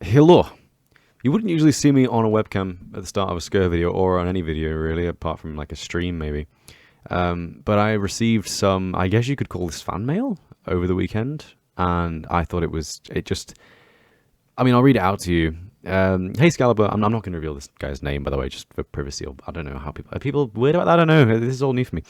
Hello. You wouldn't usually see me on a webcam at the start of a SCUR video or on any video really, apart from like a stream maybe. But I received some, I guess you could call this fan mail over the weekend, and I thought I'll read it out to you. Hey Skaliber, I'm not going to reveal this guy's name, by the way, just for privacy. I don't know how are people weird about that? I don't know. This is all new for me.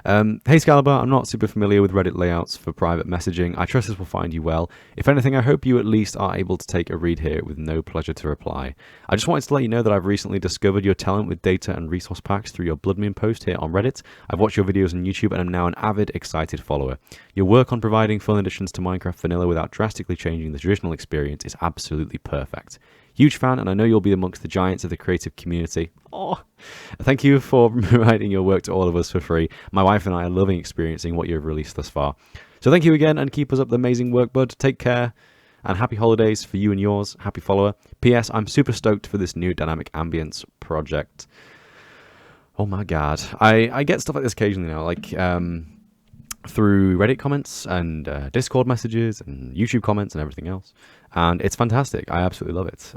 Hey Skaliber, I'm not super familiar with Reddit layouts for private messaging. I trust this will find you well. If anything, I hope you at least are able to take a read here with no pleasure to reply. I just wanted to let you know that I've recently discovered your talent with data and resource packs through your Blood Moon post here on Reddit. I've watched your videos on YouTube and I'm now an avid, excited follower. Your work on providing fun additions to Minecraft Vanilla without drastically changing the traditional experience is absolutely perfect. Huge fan, and I know you'll be amongst the giants of the creative community. Oh, thank you for providing your work to all of us for free. My wife and I are loving experiencing what you've released thus far. So thank you again, and keep us up the amazing work, bud. Take care, and happy holidays for you and yours. Happy follower. P.S. I'm super stoked for this new dynamic ambience project. Oh my god. I get stuff like this occasionally now, like through Reddit comments and Discord messages and YouTube comments and everything else. And it's fantastic. I absolutely love it.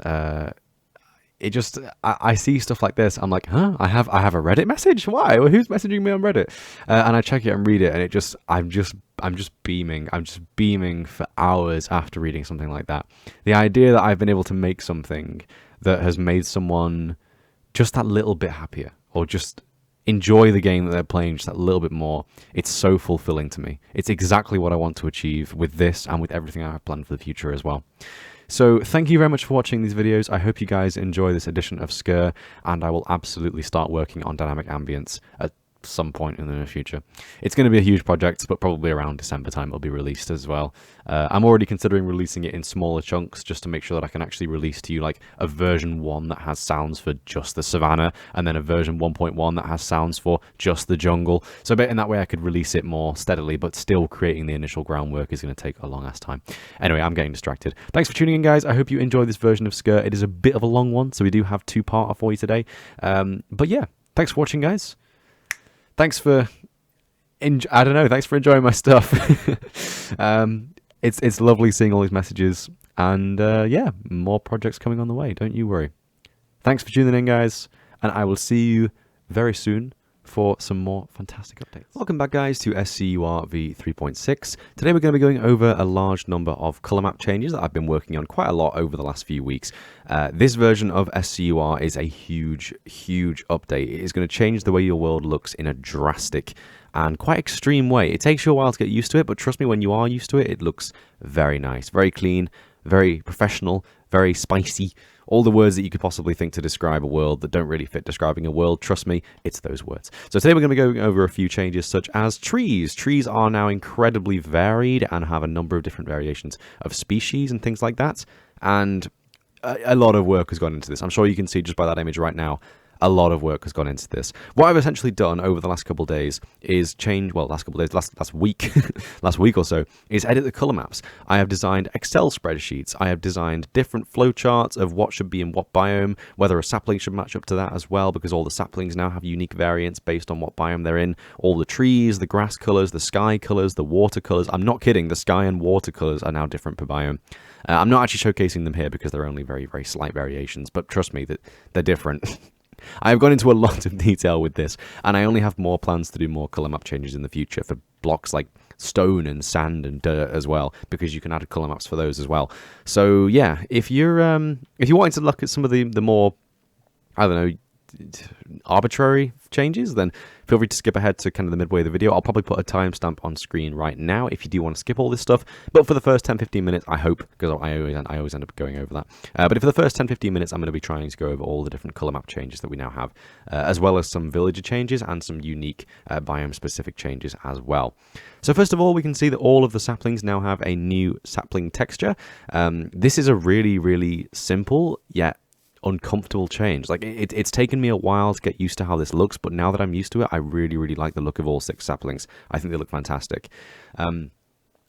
I see stuff like this. I'm like, huh? I have a Reddit message? Why? Well, who's messaging me on Reddit? And I check it and read it, and I'm just beaming. I'm just beaming for hours after reading something like that. The idea that I've been able to make something that has made someone just that little bit happier, or just enjoy the game that they're playing just that little bit more, it's so fulfilling to me. It's exactly what I want to achieve with this and with everything I have planned for the future as well. So thank you very much for watching these videos. I hope you guys enjoy this edition of SCUR, and I will absolutely start working on dynamic ambience at some point in the near future. It's going to be a huge project, but probably around December time it'll be released as well. I'm already considering releasing it in smaller chunks just to make sure that I can actually release to you like a version 1 that has sounds for just the savannah, and then a version 1.1 that has sounds for just the jungle. So in that way I could release it more steadily, but still creating the initial groundwork is going to take a long ass time. Anyway, I'm getting distracted. Thanks for tuning in, guys. I hope you enjoyed this version of SCUR. It is a bit of a long one, so we do have 2-parter for you today. But yeah, thanks for watching, guys. Thanks for, thanks for enjoying my stuff. It's lovely seeing all these messages, and yeah, more projects coming on the way, don't you worry. Thanks for tuning in, guys, and I will see you very soon for some more fantastic updates. Welcome back, guys, to SCUR v3.6. Today we're going to be going over a large number of Colourmap changes that I've been working on quite a lot over the last few weeks. This version of SCUR is a huge update. It is going to change the way your world looks in a drastic and quite extreme way. It takes you a while to get used to it, but trust me, when you are used to it, it looks very nice, very clean, very professional, very spicy. All the words that you could possibly think to describe a world that don't really fit describing a world. Trust me, it's those words. So today we're going to be going over a few changes such as trees. Trees are now incredibly varied and have a number of different variations of species and things like that. And a lot of work has gone into this. I'm sure you can see just by that image right now, a lot of work has gone into this. What I've essentially done over the last couple of days is change, well, last week, last week or so, is edit the color maps. I have designed Excel spreadsheets. I have designed different flowcharts of what should be in what biome, whether a sapling should match up to that as well, because all the saplings now have unique variants based on what biome they're in. All the trees, the grass colors, the sky colors, the water colors. I'm not kidding. The sky and water colors are now different per biome. I'm not actually showcasing them here because they're only very, very slight variations, but trust me that they're different. I have gone into a lot of detail with this, and I only have more plans to do more color map changes in the future for blocks like stone and sand and dirt as well, because you can add color maps for those as well. So yeah, if you're wanting to look at some of the more, I don't know, arbitrary changes, then feel free to skip ahead to kind of the midway of the video. I'll probably put a timestamp on screen right now if you do want to skip all this stuff, but for the first 10-15 minutes, I hope, because I always end up going over that, but for the first 10-15 minutes I'm going to be trying to go over all the different color map changes that we now have, as well as some villager changes and some unique biome specific changes as well. So first of all, we can see that all of the saplings now have a new sapling texture. This is a really simple yet uncomfortable change. Like it's taken me a while to get used to how this looks, but now that I'm used to it, I really like the look of all 6 saplings. I think they look fantastic.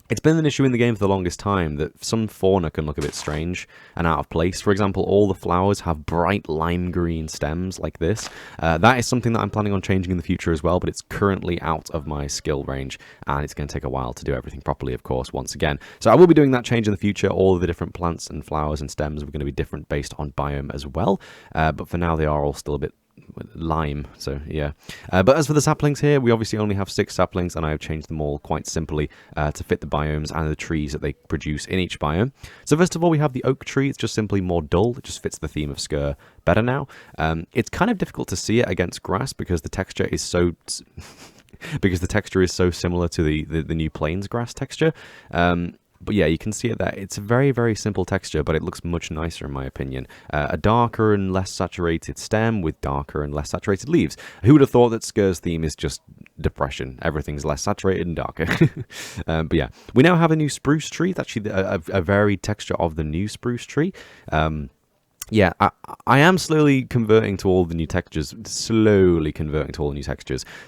It's been an issue in the game for the longest time that some fauna can look a bit strange and out of place. For example, all the flowers have bright lime green stems like this. That is something that I'm planning on changing in the future as well, but it's currently out of my skill range, and it's going to take a while to do everything properly, of course, once again. So I will be doing that change in the future. All of the different plants and flowers and stems are going to be different based on biome as well, but for now they are all still a bit lime, so yeah. But as for the saplings here, we obviously only have 6 saplings, and I have changed them all quite simply to fit the biomes and the trees that they produce in each biome. So first of all, we have the oak tree. It's just simply more dull. It just fits the theme of SCUR better now. It's kind of difficult to see it against grass because the texture is so similar to the new plains grass texture. But yeah, you can see it there. It's a very, very simple texture, but it looks much nicer in my opinion. A darker and less saturated stem with darker and less saturated leaves. Who would have thought that SCUR's theme is just depression? Everything's less saturated and darker. But yeah, we now have a new spruce tree. It's actually a varied texture of the new spruce tree. Yeah, I am slowly converting to all the new textures,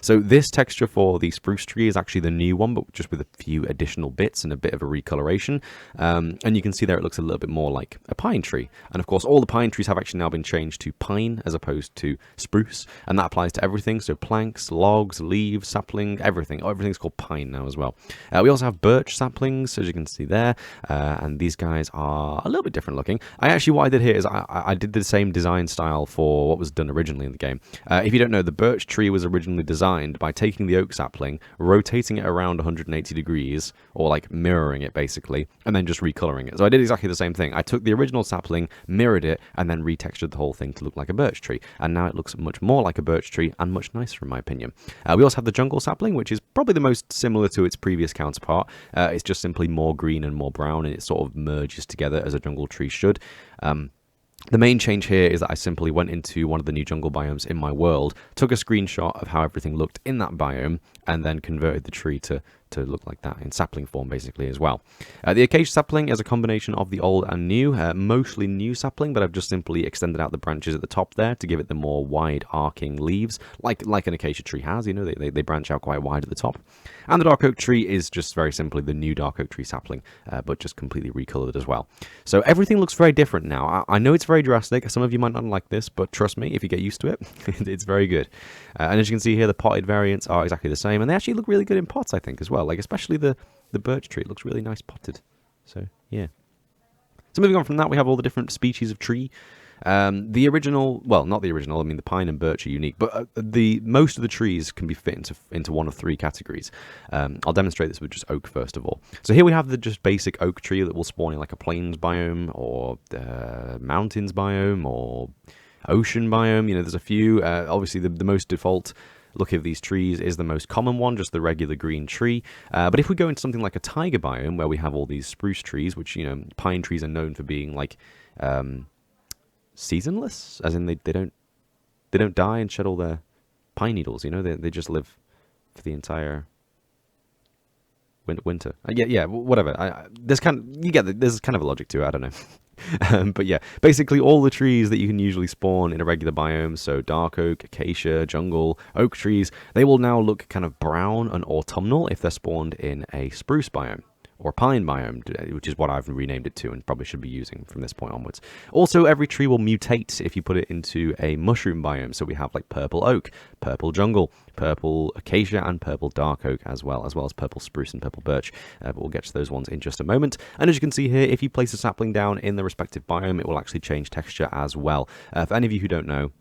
So this texture for the spruce tree is actually the new one, but just with a few additional bits and a bit of a recoloration. And you can see there it looks a little bit more like a pine tree. And of course, all the pine trees have actually now been changed to pine as opposed to spruce. And that applies to everything. So planks, logs, leaves, sapling, everything. Everything's called pine now as well. We also have birch saplings, as you can see there. And these guys are a little bit different looking. What I did here is I did the same design style for what was done originally in the game. If you don't know, the birch tree was originally designed by taking the oak sapling, rotating it around 180 degrees, or like mirroring it basically, and then just recoloring it. So I did exactly the same thing. I took the original sapling, mirrored it, and then retextured the whole thing to look like a birch tree. And now it looks much more like a birch tree and much nicer in my opinion. We also have the jungle sapling, which is probably the most similar to its previous counterpart. It's just simply more green and more brown, and it sort of merges together as a jungle tree should. The main change here is that I simply went into one of the new jungle biomes in my world, took a screenshot of how everything looked in that biome, and then converted the tree to look like that in sapling form basically as well. The acacia sapling is a combination of the old and new, mostly new sapling, but I've just simply extended out the branches at the top there to give it the more wide arcing leaves, like an acacia tree has, you know, they branch out quite wide at the top. And the dark oak tree is just very simply the new dark oak tree sapling, but just completely recolored as well. So everything looks very different now. I know it's very drastic, some of you might not like this, but trust me, if you get used to it, it's very good. And as you can see here, the potted variants are exactly the same, and they actually look really good in pots, I think, as well. Like, especially the birch tree, it looks really nice potted. So, yeah. So moving on from that, we have all the different species of tree. The original, well, not the original, I mean the pine and birch are unique, but most of the trees can be fit into one of 3 categories. I'll demonstrate this with just oak first of all. So here we have the just basic oak tree that will spawn in like a plains biome, or mountains biome, or ocean biome. You know, there's a few. Obviously the most default look of these trees is the most common one, just the regular green tree. But if we go into something like a taiga biome, where we have all these spruce trees, which, you know, pine trees are known for being like seasonless, as in they don't die and shed all their pine needles, you know, they just live for the entire winter. Yeah, whatever. There's kind of a logic to it, I don't know. But yeah, basically all the trees that you can usually spawn in a regular biome, so dark oak, acacia, jungle, oak trees, they will now look kind of brown and autumnal if they're spawned in a spruce biome, or pine biome, which is what I've renamed it to and probably should be using from this point onwards. Also, every tree will mutate if you put it into a mushroom biome, so we have like purple oak, purple jungle, purple acacia, and purple dark oak as well as purple spruce and purple birch, but we'll get to those ones in just a moment. And as you can see here, if you place a sapling down in the respective biome, it will actually change texture as well. For any of you who don't know,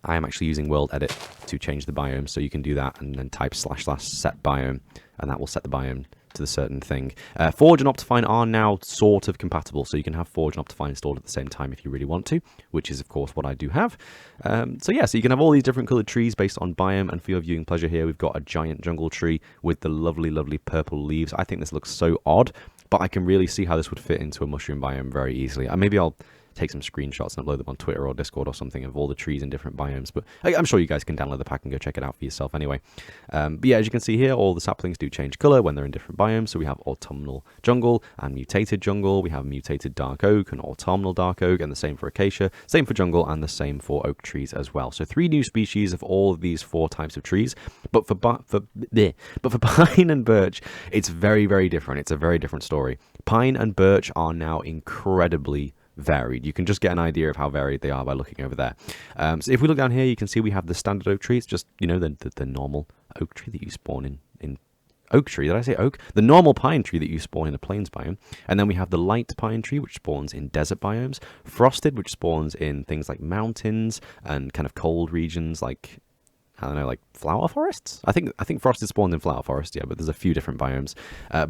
I am actually using World Edit to change the biome, so you can do that and then type / set biome, and that will set the biome to the certain thing. Forge and Optifine are now sort of compatible, so you can have Forge and Optifine installed at the same time if you really want to, which is of course what I do have. So yeah, so you can have all these different coloured trees based on biome, and for your viewing pleasure here, we've got a giant jungle tree with the lovely, lovely purple leaves. I think this looks so odd, but I can really see how this would fit into a mushroom biome very easily. And maybe I'll take some screenshots and upload them on Twitter or Discord or something of all the trees in different biomes. But I'm sure you guys can download the pack and go check it out for yourself anyway. But yeah, as you can see here, all the saplings do change color when they're in different biomes. So we have autumnal jungle and mutated jungle. We have mutated dark oak and autumnal dark oak, and the same for acacia, same for jungle, and the same for oak trees as well. So 3 new species of all of these 4 types of trees. But for pine and birch, it's very, very different. It's a very different story. Pine and birch are now incredibly varied. You can just get an idea of how varied they are by looking over there. So if we look down here, you can see we have the standard oak tree. It's just, you know, the normal oak tree that you spawn in oak tree. Did I say oak? The normal pine tree that you spawn in a plains biome. And then we have the light pine tree, which spawns in desert biomes. Frosted, which spawns in things like mountains and kind of cold regions like, I don't know, like flower forests? I think frosted spawns in flower forest, yeah, but there's a few different biomes.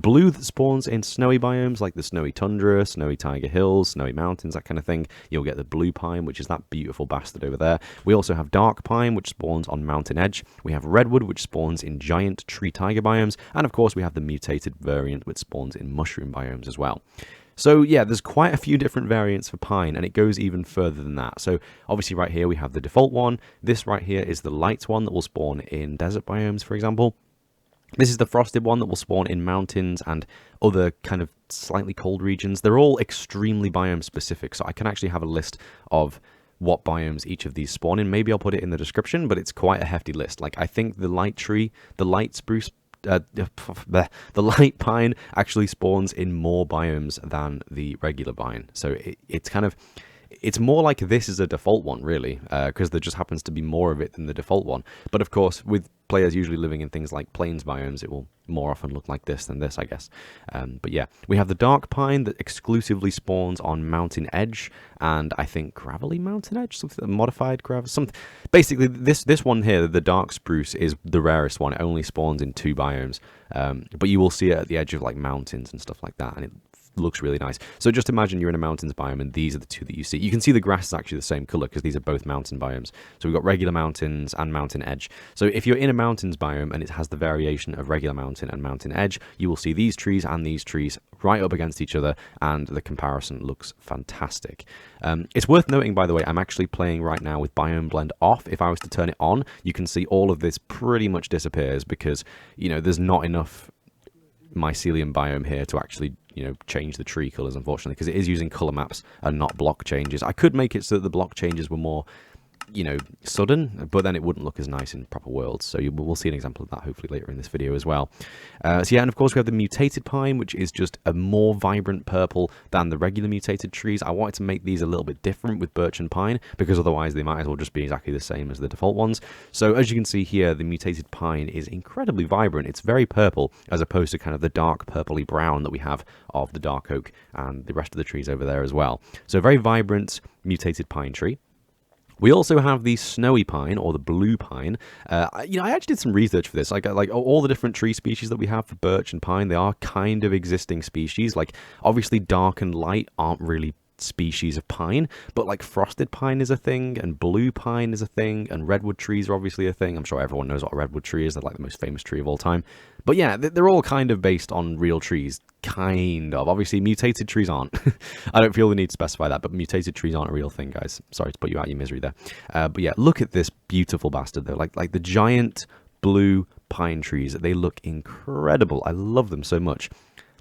Blue that spawns in snowy biomes like the snowy tundra, snowy taiga hills, snowy mountains, that kind of thing. You'll get the blue pine, which is that beautiful bastard over there. We also have dark pine, which spawns on mountain edge. We have redwood, which spawns in giant tree taiga biomes. And of course, we have the mutated variant, which spawns in mushroom biomes as well. So yeah, there's quite a few different variants for pine, and it goes even further than that. So obviously right here we have the default one. This right here is the light one that will spawn in desert biomes, for example. This is the frosted one that will spawn in mountains and other kind of slightly cold regions. They're all extremely biome specific, so I can actually have a list of what biomes each of these spawn in. Maybe I'll put it in the description, but it's quite a hefty list. Like, I think the light tree, the light spruce, the light pine actually spawns in more biomes than the regular pine. So it's kind of, it's more like this is a default one, really, because there just happens to be more of it than the default one. But of course, with players usually living in things like plains biomes, it will more often look like this than this, I guess. But yeah, we have the dark pine that exclusively spawns on mountain edge, and I think gravelly mountain edge, something modified gravel, something. Basically, this one here, the dark spruce, is the rarest one. It only spawns in 2 biomes, but you will see it at the edge of like mountains and stuff like that, and it looks really nice. So just imagine you're in a mountains biome and these are the 2 that you see. You can see the grass is actually the same color because these are both mountain biomes. So we've got regular mountains and mountain edge. So if you're in a mountains biome and it has the variation of regular mountain and mountain edge, you will see these trees and these trees right up against each other, and the comparison looks fantastic. It's worth noting, by the way, I'm actually playing right now with biome blend off. If I was to turn it on, you can see all of this pretty much disappears because, you know, there's not enough mycelium biome here to actually, you know, change the tree colors, unfortunately, because it is using color maps and not block changes. I could make it so that the block changes were more, you know, sudden, but then it wouldn't look as nice in proper worlds. So we'll see an example of that hopefully later in this video as well. So yeah, and of course we have the mutated pine, which is just a more vibrant purple than the regular mutated trees. I wanted to make these a little bit different with birch and pine because otherwise they might as well just be exactly the same as the default ones. So as you can see here, the mutated pine is incredibly vibrant. It's very purple as opposed to kind of the dark purpley brown that we have of the dark oak and the rest of the trees over there as well. So very vibrant mutated pine tree. We also have the snowy pine, or the blue pine. You know, I actually did some research for this. Like all the different tree species that we have for birch and pine, they are kind of existing species. Like, obviously, dark and light aren't really species of pine, but like frosted pine is a thing, and blue pine is a thing, and redwood trees are obviously a thing. I'm sure everyone knows what a redwood tree is. They're like the most famous tree of all time. But yeah, they're all kind of based on real trees, kind of. Obviously, mutated trees aren't. I don't feel the need to specify that, but mutated trees aren't a real thing, guys. Sorry to put you out of your misery there. But yeah, look at this beautiful bastard, though. Like the giant blue pine trees. They look incredible. I love them so much.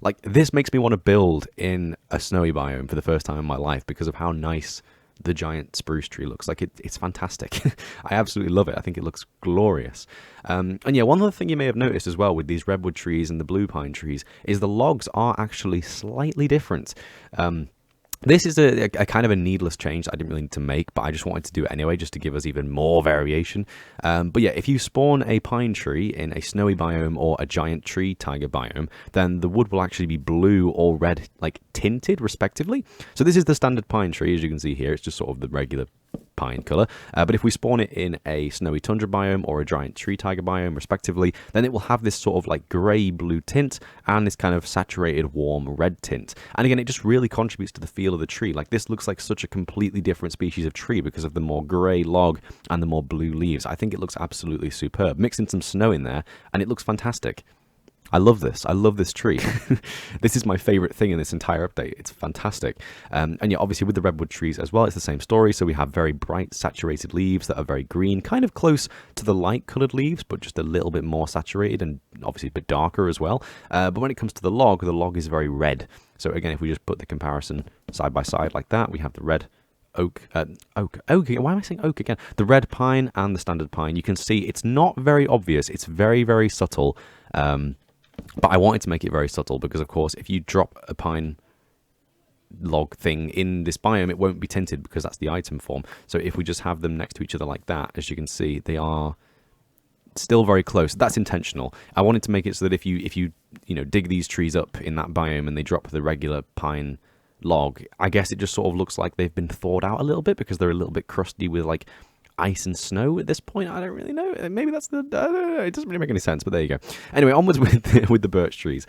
Like, this makes me want to build in a snowy biome for the first time in my life because of how nice the giant spruce tree looks. Like, it's fantastic. I absolutely love it. I think it looks glorious. And yeah, one other thing you may have noticed as well with these redwood trees and the blue pine trees is the logs are actually slightly different. This is a kind of a needless change that I didn't really need to make, but I just wanted to do it anyway, just to give us even more variation. But yeah, if you spawn a pine tree in a snowy biome or a giant tree taiga biome, then the wood will actually be blue or red, like tinted, respectively. So this is the standard pine tree, as you can see here. It's just sort of the regular pine color, but if we spawn it in a snowy tundra biome or a giant tree taiga biome respectively, then it will have this sort of like gray blue tint and this kind of saturated warm red tint. And again, it just really contributes to the feel of the tree. Like, this looks like such a completely different species of tree because of the more gray log and the more blue leaves. I think it looks absolutely superb. Mix in some snow in there and it looks fantastic. I love this. I love this tree. This is my favorite thing in this entire update. It's fantastic. And yeah, obviously with the redwood trees as well, it's the same story. So we have very bright saturated leaves that are very green, kind of close to the light colored leaves, but just a little bit more saturated and obviously a bit darker as well. But when it comes to the log is very red. So again, if we just put the comparison side by side like that, we have the red oak, why am I saying oak again? The red pine and the standard pine. You can see it's not very obvious. It's very, very subtle. But I wanted to make it very subtle because, of course, if you drop a pine log thing in this biome, it won't be tinted because that's the item form. So if we just have them next to each other like that, as you can see, they are still very close. That's intentional. I wanted to make it so that if you dig these trees up in that biome and they drop the regular pine log, I guess it just sort of looks like they've been thawed out a little bit because they're a little bit crusty with like ice and snow at this point. I don't really know. Maybe that's I don't know. It doesn't really make any sense, but there you go. Anyway, onwards with the birch trees.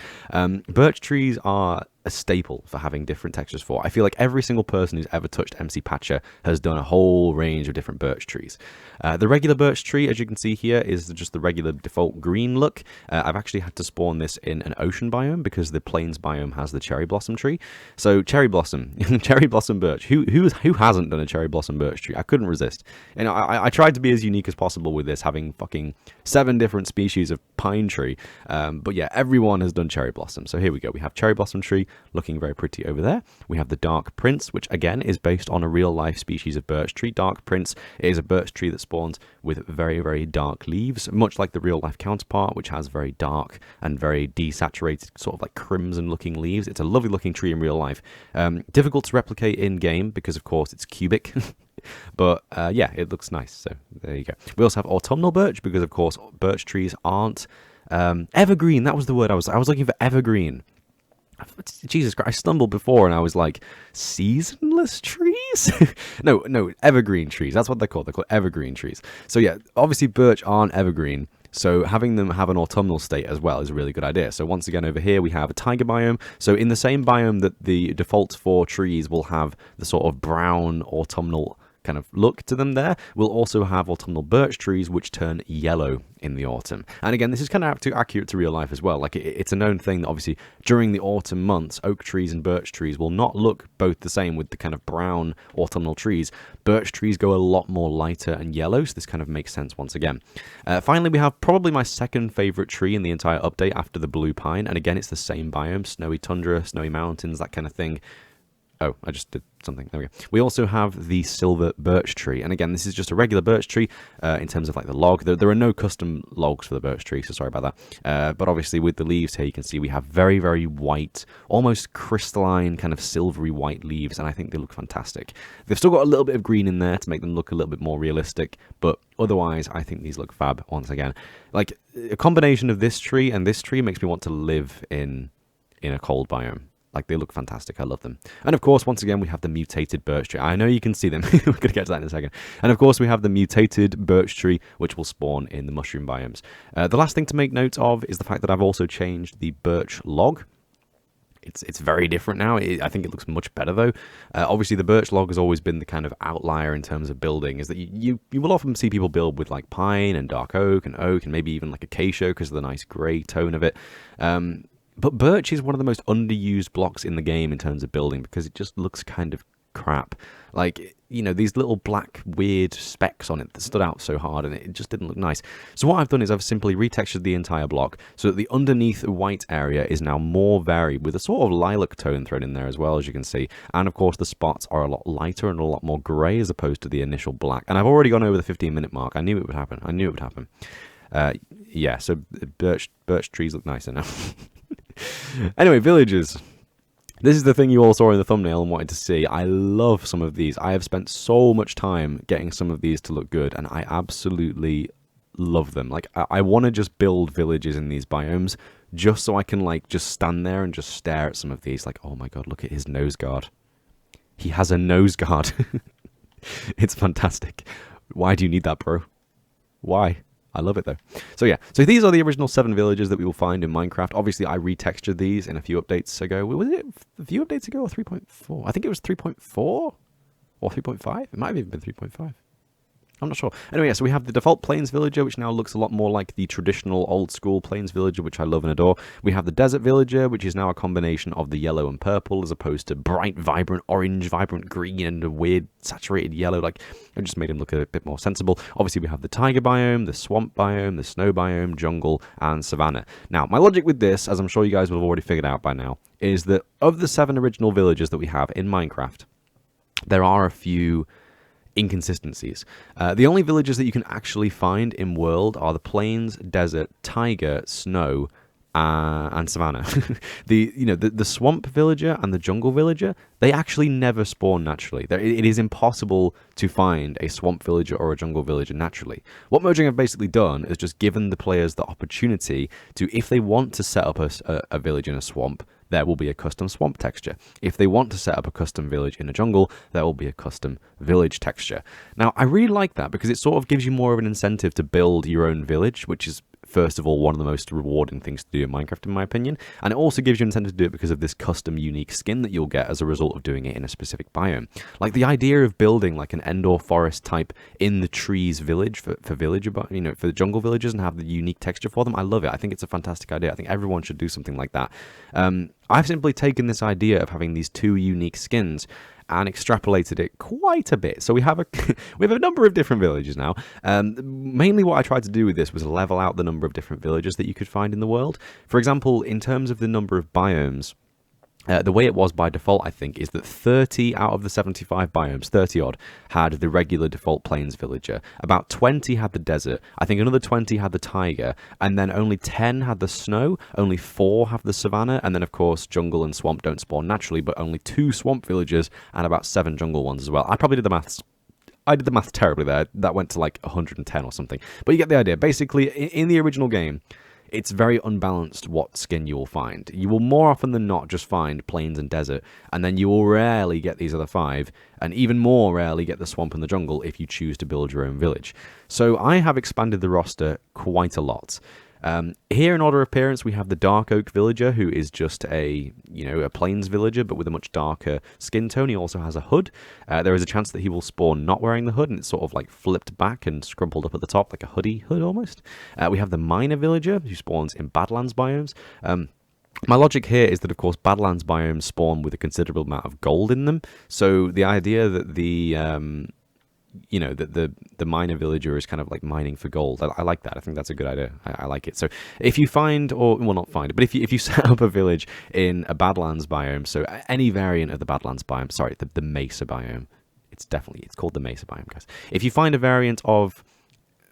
Birch trees are a staple for having different textures for. I feel like every single person who's ever touched MCPatcher has done a whole range of different birch trees. The regular birch tree, as you can see here, is just the regular default green look. I've actually had to spawn this in an ocean biome because the plains biome has the cherry blossom tree. So cherry blossom, cherry blossom birch. Who hasn't done a cherry blossom birch tree? I couldn't resist. And I tried to be as unique as possible with this, having fucking 7 different species of pine tree. But yeah, everyone has done cherry blossom. So here we go. We have cherry blossom tree looking very pretty over there. We have the dark prince, which again is based on a real life species of birch tree. Dark prince is a birch tree that spawns with very, very dark leaves, much like the real life counterpart, which has very dark and very desaturated, sort of like crimson looking leaves. It's a lovely looking tree in real life. Difficult to replicate in game because of course it's cubic. But yeah, it looks nice. So there you go. We also have autumnal birch because of course birch trees aren't evergreen. That was the word I was looking for. Evergreen. Jesus Christ, I stumbled before and I was like, seasonless trees? No, evergreen trees. That's what they're called. They're called evergreen trees. So yeah, obviously birch aren't evergreen. So having them have an autumnal state as well is a really good idea. So once again, over here, we have a taiga biome. So in the same biome that the default for trees will have the sort of brown autumnal kind of look to them there, we'll also have autumnal birch trees which turn yellow in the autumn. And again, this is kind of accurate to real life as well. Like it's a known thing that obviously during the autumn months, oak trees and birch trees will not look both the same with the kind of brown autumnal trees. Birch trees go a lot more lighter and yellow, so this kind of makes sense once again. Finally, we have probably my second favorite tree in the entire update after the blue pine. And again, it's the same biome, snowy tundra, snowy mountains, that kind of thing. Oh, I just did something. There we go. We also have the silver birch tree. And again, this is just a regular birch tree in terms of like the log. There are no custom logs for the birch tree, so sorry about that. But obviously with the leaves here, you can see we have very, very white, almost crystalline, kind of silvery white leaves. And I think they look fantastic. They've still got a little bit of green in there to make them look a little bit more realistic. But otherwise, I think these look fab once again. Like a combination of this tree and this tree makes me want to live in a cold biome. Like, they look fantastic. I love them. And, of course, once again, we have the mutated birch tree. I know you can see them. We're going to get to that in a second. And, of course, we have the mutated birch tree, which will spawn in the mushroom biomes. The last thing to make note of is the fact that I've also changed the birch log. It's very different now. I think it looks much better, though. Obviously, the birch log has always been the kind of outlier in terms of building, is that you will often see people build with, like, pine and dark oak and maybe even, like, acacia because of the nice grey tone of it. But birch is one of the most underused blocks in the game in terms of building because it just looks kind of crap. Like, you know, these little black weird specks on it that stood out so hard and it just didn't look nice. So what I've done is I've simply retextured the entire block so that the underneath white area is now more varied with a sort of lilac tone thrown in there as well, as you can see. And of course the spots are a lot lighter and a lot more grey as opposed to the initial black. And I've already gone over the 15-minute mark. I knew it would happen. Yeah, so birch trees look nicer now. Anyway, villages. This is the thing you all saw in the thumbnail and wanted to see. I love some of these. I have spent so much time getting some of these to look good, and I absolutely love them. Like, I want to just build villages in these biomes just so I can, like, just stand there and just stare at some of these. Like, oh my god, look at his nose guard. He has a nose guard. It's fantastic. Why do you need that, bro? Why? I love it, though. So, yeah. So, these are the original 7 villages that we will find in Minecraft. Obviously, I retextured these in a few updates ago. Was it a few updates ago or 3.4? I think it was 3.4 or 3.5. It might have even been 3.5. I'm not sure. Anyway, yeah, so we have the default Plains Villager, which now looks a lot more like the traditional old-school Plains Villager, which I love and adore. We have the Desert Villager, which is now a combination of the yellow and purple, as opposed to bright, vibrant orange, vibrant green, and a weird saturated yellow. Like, it just made him look a bit more sensible. Obviously, we have the Taiga biome, the Swamp biome, the Snow biome, Jungle, and Savannah. Now, my logic with this, as I'm sure you guys will have already figured out by now, is that of the 7 original villagers that we have in Minecraft, there are a few inconsistencies. The only villages that you can actually find in world are the plains, desert, taiga, snow, and savannah. The swamp villager and the jungle villager, they actually never spawn naturally. It is impossible to find a swamp villager or a jungle villager naturally. What Mojang have basically done is just given the players the opportunity to, if they want to set up a village in a swamp, there will be a custom swamp texture. If they want to set up a custom village in a jungle, there will be a custom village texture. Now, I really like that because it sort of gives you more of an incentive to build your own village, which is, first of all, one of the most rewarding things to do in Minecraft, in my opinion. And it also gives you an incentive to do it because of this custom unique skin that you'll get as a result of doing it in a specific biome. Like the idea of building like an Endor forest type in the trees village for villager, for the jungle villagers and have the unique texture for them. I love it. I think it's a fantastic idea. I think everyone should do something like that. I've simply taken this idea of having these 2 unique skins and extrapolated it quite a bit. So we have a number of different villages now. Mainly what I tried to do with this was level out the number of different villages that you could find in the world. For example, in terms of the number of biomes, the way it was by default, I think, is that 30 out of the 75 biomes, 30 odd, had the regular default plains villager. About 20 had the desert. I think another 20 had the taiga. And then only 10 had the snow. Only 4 have the savannah. And then, of course, jungle and swamp don't spawn naturally, but only 2 swamp villagers and about 7 jungle ones as well. I probably did the maths. I did the math terribly there. That went to like 110 or something. But you get the idea. Basically, in the original game, it's very unbalanced what skin you will find. You will more often than not just find plains and desert, and then you will rarely get these other 5, and even more rarely get the swamp and the jungle if you choose to build your own village. So I have expanded the roster quite a lot. Here in order of appearance, we have the Dark Oak Villager, who is just a plains villager, but with a much darker skin tone. He also has a hood. There is a chance that he will spawn not wearing the hood, and it's sort of like flipped back and scrumpled up at the top, like a hoodie hood almost. We have the Miner Villager, who spawns in Badlands biomes. My logic here is that, of course, Badlands biomes spawn with a considerable amount of gold in them. So the idea that the miner villager is kind of like mining for gold. I like that. I think that's a good idea. I like it. So if you find, or well, not find, but if you set up a village in a Badlands biome, so any variant of the Badlands biome, sorry, the Mesa biome, it's called the Mesa biome, guys. If you find a variant of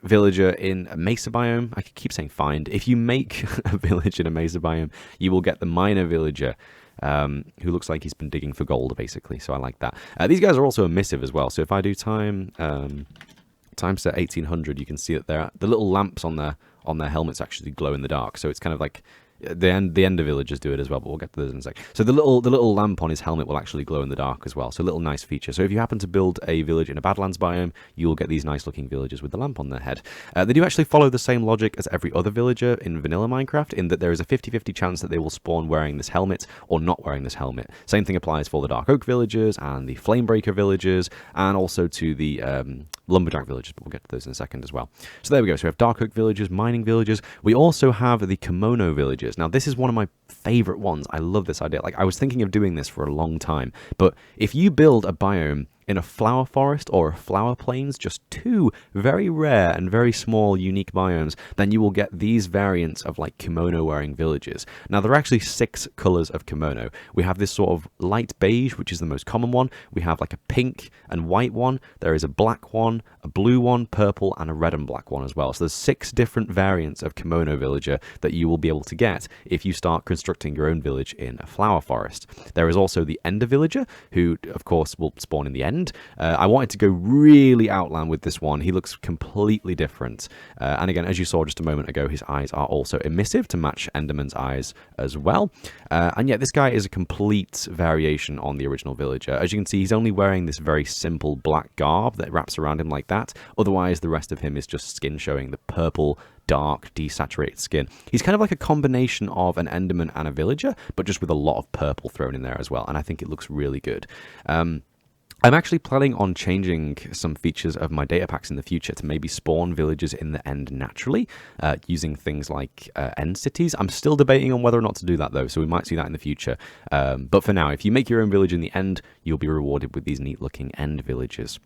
villager in a Mesa biome, I keep saying find. If you make a village in a Mesa biome, you will get the miner villager, who looks like he's been digging for gold, basically. So I like that. These guys are also emissive as well. So if I do time set 1800, you can see that the little lamps on their helmets actually glow in the dark. So it's kind of like the Ender villagers do it as well, but we'll get to those in a sec. So the little lamp on his helmet will actually glow in the dark as well. So a little nice feature. So if you happen to build a village in a Badlands biome, you'll get these nice looking villagers with the lamp on their head. They do actually follow the same logic as every other villager in vanilla Minecraft, in that there is a 50-50 chance that they will spawn wearing this helmet or not wearing this helmet. Same thing applies for the Dark Oak villagers and the Flamebreaker villagers, and also to the Lumberjack villagers, but we'll get to those in a second as well. So there we go. So we have Dark Oak villagers, mining villagers. We also have the Kimono villagers. Now, this is one of my favorite ones. I love this idea. Like, I was thinking of doing this for a long time, but if you build a biome in a flower forest or a flower plains, just 2 very rare and very small unique biomes, then you will get these variants of like kimono wearing villages. Now, there are actually 6 colors of kimono. We have this sort of light beige, which is the most common one. We have like a pink and white one. There is a black one, a blue one, purple, and a red and black one as well. So there's 6 different variants of kimono villager that you will be able to get if you start constructing your own village in a flower forest. There is also the Ender villager, who of course will spawn in the end. I wanted to go really outland with this one. He looks completely different. And again, as you saw just a moment ago, his eyes are also emissive to match Enderman's eyes as well. And yet this guy is a complete variation on the original villager. As you can see, he's only wearing this very simple black garb that wraps around him like that. Otherwise, the rest of him is just skin showing the purple, dark, desaturated skin. He's kind of like a combination of an Enderman and a villager, but just with a lot of purple thrown in there as well. And I think it looks really good. I'm actually planning on changing some features of my data packs in the future to maybe spawn villages in the end naturally, using things like end cities. I'm still debating on whether or not to do that though, so we might see that in the future. But for now, if you make your own village in the end, you'll be rewarded with these neat looking end villages.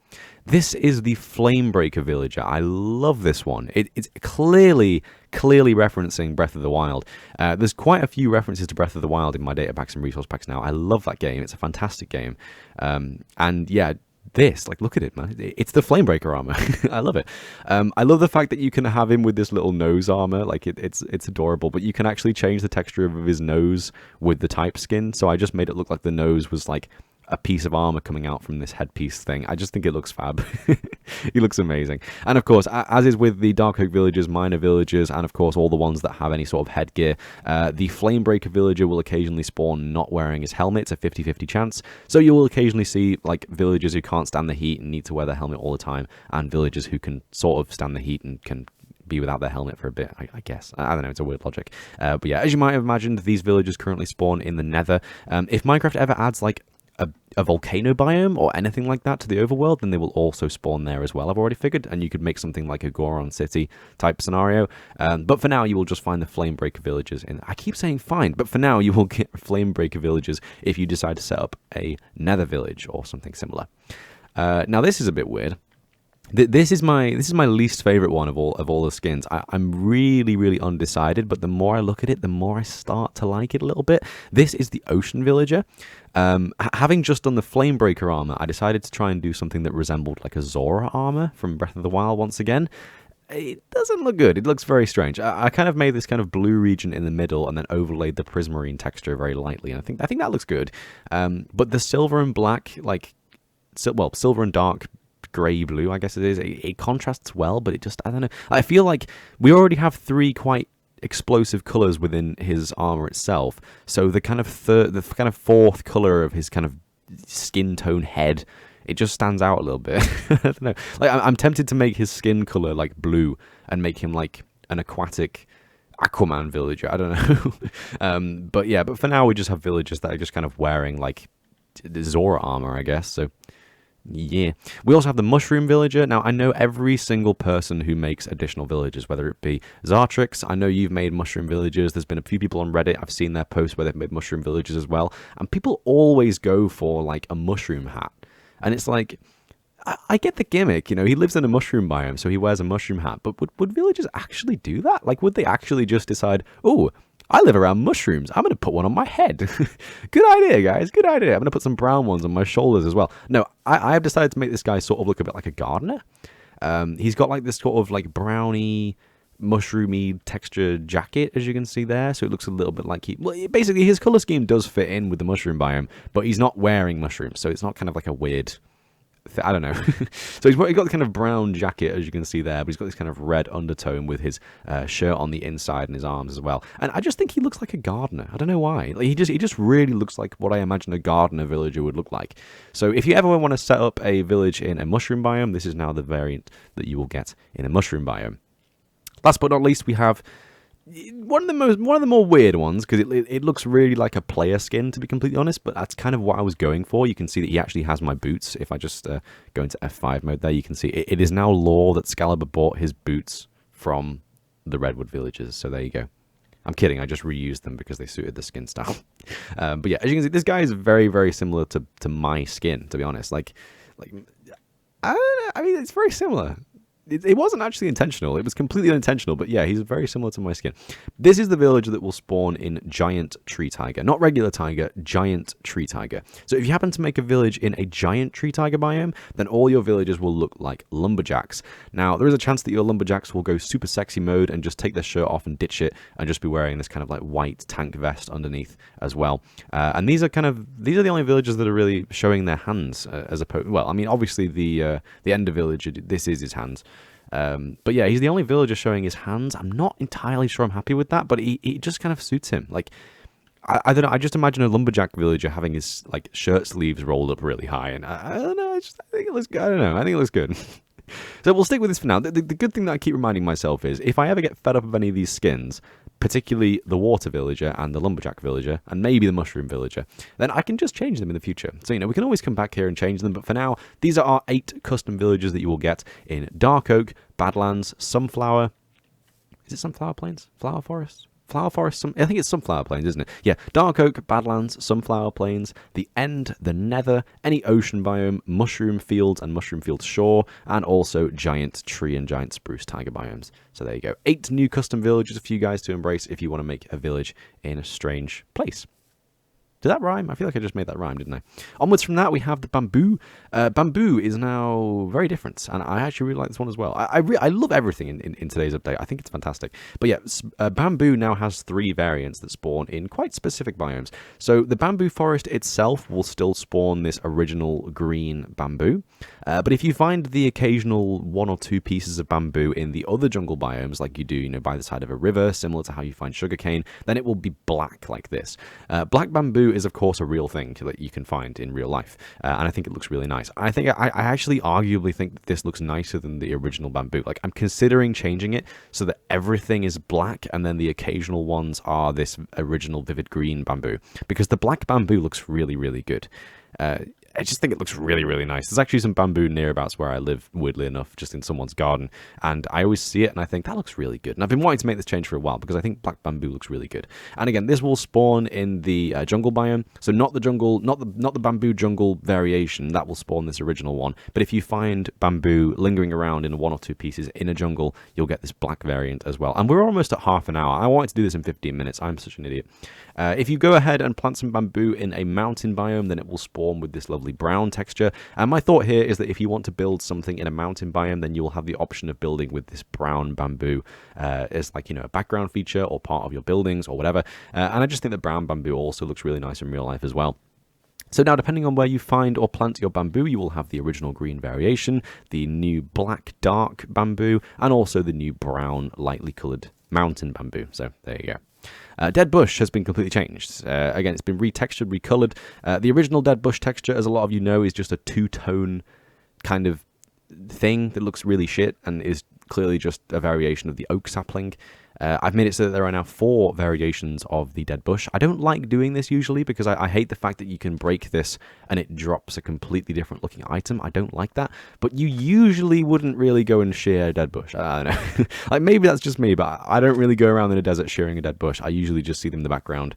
This is the Flamebreaker villager. I love this one. It's clearly referencing Breath of the Wild. There's quite a few references to Breath of the Wild in my data packs and resource packs now. I love that game. It's a fantastic game. And yeah, this, like, look at it, man. It's the Flamebreaker armor. I love it. I love the fact that you can have him with this little nose armor. Like, it's adorable, but you can actually change the texture of his nose with the type skin. So I just made it look like the nose was like a piece of armor coming out from this headpiece thing. I just think it looks fab. He looks amazing. And of course, as is with the Dark Oak villagers, minor villagers, and of course all the ones that have any sort of headgear, the Flamebreaker villager will occasionally spawn not wearing his helmet. It's a 50-50 chance. So you will occasionally see like villagers who can't stand the heat and need to wear their helmet all the time, and villagers who can sort of stand the heat and can be without their helmet for a bit, I guess. I don't know, it's a weird logic. But yeah, as you might have imagined, these villagers currently spawn in the Nether. If Minecraft ever adds like a volcano biome or anything like that to the overworld, then they will also spawn there as well, I've already figured, and you could make something like a Goron City type scenario. But for now, you will just find the Flamebreaker villagers in. I keep saying find, but for now, you will get Flamebreaker villagers if you decide to set up a Nether village or something similar. Now, this is a bit weird. This is my least favorite one of all the skins. I'm really undecided, but the more I look at it, the more I start to like it a little bit. This is the Ocean Villager. Having just done the Flamebreaker armor, I decided to try and do something that resembled like a Zora armor from Breath of the Wild once again. It doesn't look good. It looks very strange. I kind of made this kind of blue region in the middle and then overlaid the prismarine texture very lightly, and I think that looks good. But the silver and black, like, well, silver and dark grey blue, I guess it is. It contrasts well, but it just, I don't know. I feel like we already have three quite explosive colors within his armor itself. So the kind of fourth color of his kind of skin tone head, it just stands out a little bit. I don't know. Like, I'm tempted to make his skin color like blue and make him like an aquatic Aquaman villager. I don't know. But for now we just have villagers that are just kind of wearing like Zora armor, I guess. So yeah. We also have the Mushroom Villager. Now, I know every single person who makes additional villagers, whether it be Zartrix, I know you've made Mushroom Villagers. There's been a few people on Reddit, I've seen their posts where they've made Mushroom Villagers as well. And people always go for, like, a mushroom hat. And it's like, I get the gimmick, you know, he lives in a mushroom biome, so he wears a mushroom hat. But would villagers actually do that? Like, would they actually just decide, oh, I live around mushrooms, I'm going to put one on my head. Good idea, guys. Good idea. I'm going to put some brown ones on my shoulders as well. No, I have decided to make this guy sort of look a bit like a gardener. He's got like this sort of like browny, mushroomy texture jacket, as you can see there. So it looks a little bit like basically his color scheme does fit in with the mushroom biome, but he's not wearing mushrooms. So it's not kind of like a weird, I don't know. So he's got the kind of brown jacket, as you can see there, but he's got this kind of red undertone with his shirt on the inside and his arms as well. And I just think he looks like a gardener. I don't know why. Like, he just really looks like what I imagine a gardener villager would look like. So if you ever want to set up a village in a mushroom biome, this is now the variant that you will get in a mushroom biome. Last but not least, we have one of the more weird ones, because it looks really like a player skin, to be completely honest, but that's kind of what I was going for. You can see that he actually has my boots. If I just go into F5 mode there, you can see it is now lore that Skaliber bought his boots from the Redwood villagers, so there you go. I'm kidding, I just reused them because they suited the skin style. But yeah, as you can see, this guy is very, very similar to my skin, to be honest. Like I don't know, I mean, it's very similar. It wasn't actually intentional. It was completely unintentional, but yeah, he's very similar to my skin. This is the villager that will spawn in Giant Tree Tiger. Not regular tiger, Giant Tree Tiger. So if you happen to make a village in a Giant Tree Tiger biome, then all your villagers will look like lumberjacks. Now, there is a chance that your lumberjacks will go super sexy mode and just take their shirt off and ditch it and just be wearing this kind of like white tank vest underneath as well. And these are the only villagers that are really showing their hands as opposed. Well, I mean, obviously the Ender villager, this is his hands. But yeah, he's the only villager showing his hands. I'm not entirely sure I'm happy with that, but he just kind of suits him. Like, I don't know, I just imagine a lumberjack villager having his like shirt sleeves rolled up really high, and I don't know, I think it looks good. I don't know, I think it looks good. So we'll stick with this for now. The good thing that I keep reminding myself is if I ever get fed up of any of these skins, particularly the water villager and the lumberjack villager, and maybe the mushroom villager, then I can just change them in the future. So, we can always come back here and change them, but for now, these are our 8 custom villagers that you will get in Dark Oak, Badlands, Sunflower. Is it Sunflower Plains? Flower Forest? Flower Forest? I think it's Sunflower Plains, isn't it? Yeah, Dark Oak, Badlands, Sunflower Plains, the End, the Nether, any ocean biome, Mushroom Fields and Mushroom Fields Shore, and also Giant Tree and Giant Spruce Tiger biomes. So there you go. 8 new custom villages for you guys to embrace if you want to make a village in a strange place. Did that rhyme? I feel like I just made that rhyme, didn't I? Onwards from that, we have the bamboo. Bamboo is now very different, and I actually really like this one as well. I love everything in today's update. I think it's fantastic. But yeah, bamboo now has 3 variants that spawn in quite specific biomes. So the bamboo forest itself will still spawn this original green bamboo. But if you find the occasional 1 or 2 pieces of bamboo in the other jungle biomes, like you do, by the side of a river, similar to how you find sugarcane, then it will be black like this. Black bamboo is, of course, a real thing that you can find in real life, and I think it looks really nice. I actually arguably think that this looks nicer than the original bamboo. Like, I'm considering changing it so that everything is black, and then the occasional ones are this original vivid green bamboo, because the black bamboo looks really, really good. I just think it looks really, really nice. There's actually some bamboo nearabouts where I live, weirdly enough, just in someone's garden. And I always see it and I think, that looks really good. And I've been wanting to make this change for a while because I think black bamboo looks really good. And again, this will spawn in the jungle biome. So not the jungle, not the bamboo jungle variation. That will spawn this original one. But if you find bamboo lingering around in 1 or 2 pieces in a jungle, you'll get this black variant as well. And we're almost at half an hour. I wanted to do this in 15 minutes. I'm such an idiot. If you go ahead and plant some bamboo in a mountain biome, then it will spawn with this lovely brown texture. And my thought here is that if you want to build something in a mountain biome, then you will have the option of building with this brown bamboo as like, a background feature or part of your buildings or whatever. And I just think that brown bamboo also looks really nice in real life as well. So now, depending on where you find or plant your bamboo, you will have the original green variation, the new black dark bamboo, and also the new brown lightly coloured mountain bamboo. So there you go. Dead bush has been completely changed. Again, it's been retextured, recolored. The original dead bush texture, as a lot of you know, is just a 2-tone kind of thing that looks really shit and is clearly just a variation of the oak sapling. I've made it so that there are now 4 variations of the dead bush. I don't like doing this usually because I hate the fact that you can break this and it drops a completely different looking item. I don't like that. But you usually wouldn't really go and shear a dead bush. I don't know. Like, maybe that's just me, but I don't really go around in a desert shearing a dead bush. I usually just see them in the background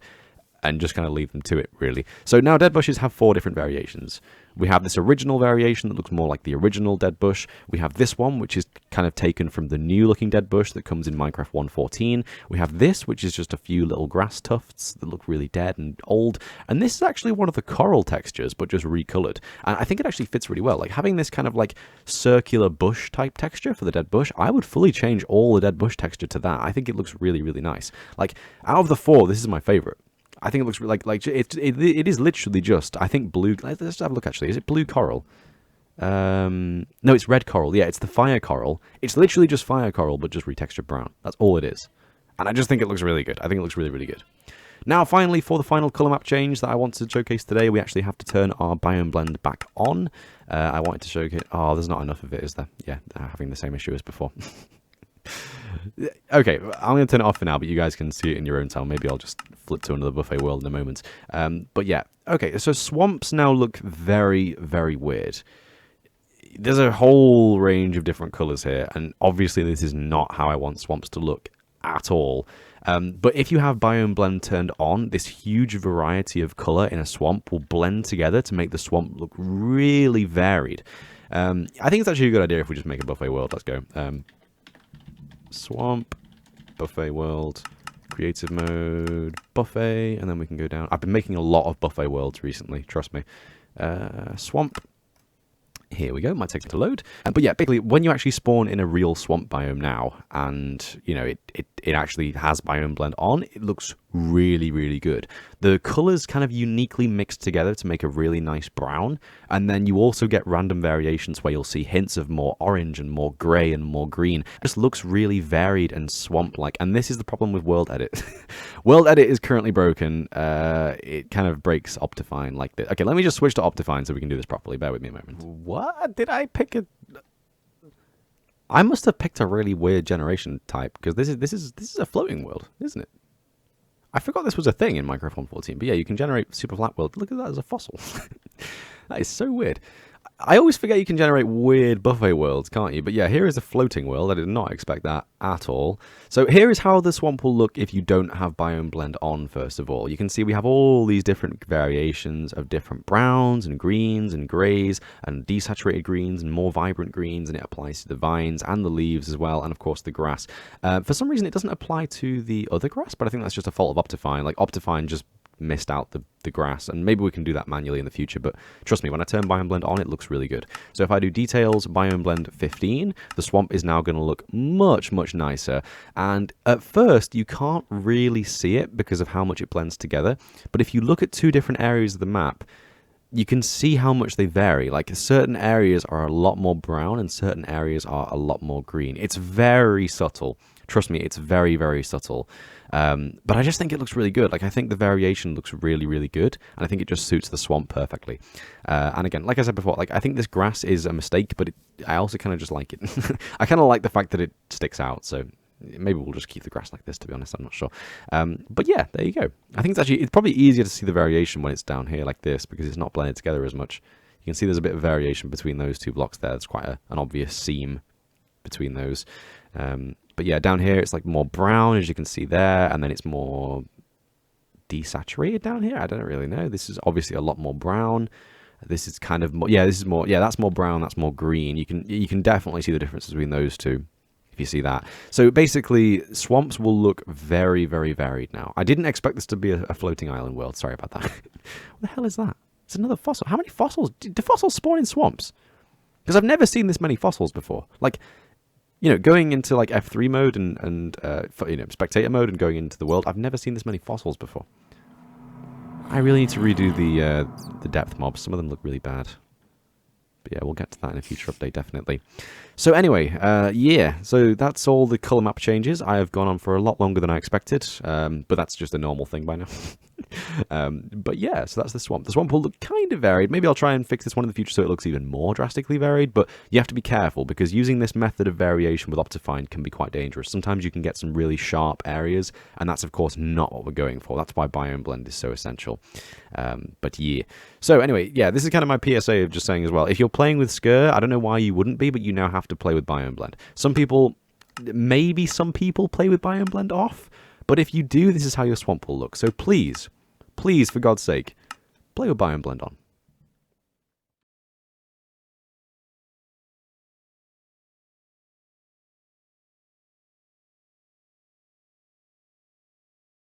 and just kind of leave them to it, really. So now dead bushes have 4 different variations. We have this original variation that looks more like the original dead bush. We have this one, which is kind of taken from the new looking dead bush that comes in Minecraft 1.14. We have this, which is just a few little grass tufts that look really dead and old. And this is actually one of the coral textures, but just recolored. And I think it actually fits really well. Like, having this kind of like circular bush type texture for the dead bush, I would fully change all the dead bush texture to that. I think it looks really, really nice. Like, out of the 4, this is my favorite. I think it looks like it is literally just, I think, blue. Let's have a look, actually. Is it blue coral? No, it's red coral. Yeah, it's the fire coral. It's literally just fire coral, but just retextured brown. That's all it is. And I just think it looks really good. I think it looks really, really good. Now, finally, for the final color map change that I want to showcase today, we actually have to turn our biome blend back on. I wanted to showcase... Oh, there's not enough of it, is there? Yeah, having the same issue as before. Okay, I'm going to turn it off for now, but you guys can see it in your own time. Maybe I'll just flip to another buffet world in a moment. But yeah, okay, so swamps now look very, very weird. There's a whole range of different colors here, and obviously this is not how I want swamps to look at all. But if you have biome blend turned on, this huge variety of color in a swamp will blend together to make the swamp look really varied. I think it's actually a good idea if we just make a buffet world. Let's go. Swamp, buffet world, creative mode, buffet, and then we can go down. I've been making a lot of buffet worlds recently, trust me. Swamp. Here we go, might take it to load. But yeah, basically, when you actually spawn in a real swamp biome now, and, it actually has biome blend on, it looks really, really good. The colors kind of uniquely mixed together to make a really nice brown, and then you also get random variations where you'll see hints of more orange and more grey and more green. It just looks really varied and swamp-like, and this is the problem with World Edit. World Edit is currently broken. It kind of breaks Optifine like this. Okay, let me just switch to Optifine so we can do this properly. Bear with me a moment. What? Did I pick a... I must have picked a really weird generation type, because this is a floating world, isn't it? I forgot this was a thing in Minecraft 1.14, but yeah, you can generate super flat world. Look at that as a fossil. That is so weird. I always forget you can generate weird buffet worlds, can't you? But yeah, here is a floating world. I did not expect that at all. So here is how the swamp will look if you don't have biome blend on, first of all. You can see we have all these different variations of different browns and greens and greys and desaturated greens and more vibrant greens, and it applies to the vines and the leaves as well, and of course the grass. For some reason it doesn't apply to the other grass, but I think that's just a fault of optifine. Like, optifine just missed out the grass, and maybe we can do that manually in the future, but trust me, when I turn biome blend on, it looks really good. So if I do details biome blend 15, the swamp is now going to look much nicer, and at first you can't really see it because of how much it blends together, but if you look at two different areas of the map, you can see how much they vary. Like, certain areas are a lot more brown and certain areas are a lot more green. It's very subtle. Trust me, it's very subtle. But I just think it looks really good. Like, I think the variation looks really good, and I think it just suits the swamp perfectly. And again, like I said before, like, I think this grass is a mistake, but I also kind of just like it. I kind of like the fact that it sticks out, so maybe we'll just keep the grass like this, to be honest. I'm not sure. But yeah, there you go. I think it's probably easier to see the variation when it's down here like this, because it's not blended together as much. You can see there's a bit of variation between those two blocks there. There's quite an obvious seam between those. But yeah, down here it's like more brown, as you can see there, and then it's more desaturated down here. I don't really know. This is obviously a lot more brown. This is kind of more, yeah, this is more, yeah, that's more brown, that's more green. You can definitely see the difference between those two, if you see that. So basically, swamps will look very varied now. I didn't expect this to be a floating island world. Sorry about that. What the hell is that? It's another fossil. How many fossils? Do fossils spawn in swamps? Because I've never seen this many fossils before. Like, you know, going into like F3 mode and you know, spectator mode and going into the world, I've never seen this many fossils before. I really need to redo the depth mobs. Some of them look really bad. But yeah, we'll get to that in a future update, definitely. So anyway, yeah, so that's all the color map changes. I have gone on for a lot longer than I expected, but that's just a normal thing by now. But yeah, so that's the swamp. The swamp will look kind of varied. Maybe I'll try and fix this one in the future so it looks even more drastically varied, but you have to be careful because using this method of variation with optifine can be quite dangerous. Sometimes you can get some really sharp areas, and that's of course not what we're going for. That's why biome blend is so essential. But yeah. So anyway, yeah, this is kind of my PSA of just saying as well, if you're playing with SCUR, I don't know why you wouldn't be, but you now have to play with biome blend. Maybe some people play with biome blend off, but if you do, this is how your swamp will look. So please, for God's sake, play with biome blend on.